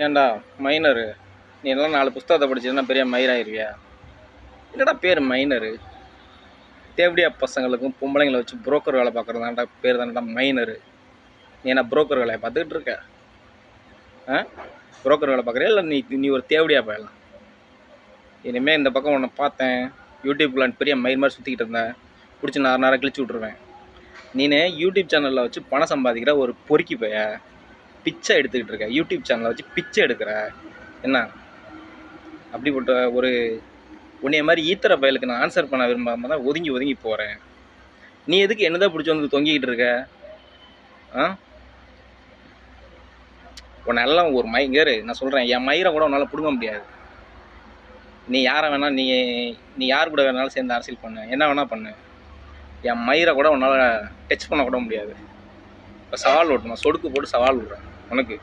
ஏன்டா மைனரு, நீ எல்லாம் 4 புஸ்தகத்தை படிச்சதுன்னா பெரிய மயிராயிருவியா? என்னடா பேர் மைனரு? தேவடியா பசங்களுக்கும் பொம்பளைங்களை வச்சு புரோக்கர் வேலை பார்க்குறதாண்டா பேர் தானடா மைனரு. நீ என்ன புரோக்கர் வேலையை பார்த்துக்கிட்டு இருக்க? புரோக்கர் வேலை பார்க்குறியா இல்லை நீ ஒரு தேவடியா போயிடலாம்? இனிமேல் இந்த பக்கம் உன்னை பார்த்தேன் யூடியூப்ல பெரிய மயிர் மாதிரி சுற்றிக்கிட்டு இருந்தேன், பிடிச்சி நேரம் கிழிச்சு விட்ருவேன். நீனே யூடியூப் சேனலில் வச்சு பணம் சம்பாதிக்கிற ஒரு பொறுக்கி போய பிச்சை எடுத்துக்கிட்டு இருக்க. யூடியூப் சேனலை வச்சு பிச்சை எடுக்கிற என்ன? அப்படிப்பட்ட ஒரு உன்னைய மாதிரி ஈத்தர பயலுக்கு நான் ஆன்சர் பண்ண விரும்பாம தான் ஒதுங்கி ஒதுங்கி போகிறேன். நீ எதுக்கு என்னதான் பிடிச்சி வந்து தொங்கிக்கிட்டு இருக்க? உன்னை எல்லாம் ஒரு மயிர் நான் சொல்கிறேன், என் மயிரை கூட உன்னால் பிடுங்க முடியாது. நீ யாரை வேணால் நீ யார் கூட வேணாலும் சேர்ந்து அரசியல் பண்ணு, என்ன வேணால் பண்ணு, என் மயிரை கூட உன்னால் டச் பண்ண கூட முடியாது. இப்போ சவால் விட்டணும், சொடுக்கு போட்டு சவால் விட்றேன் உனக்கு.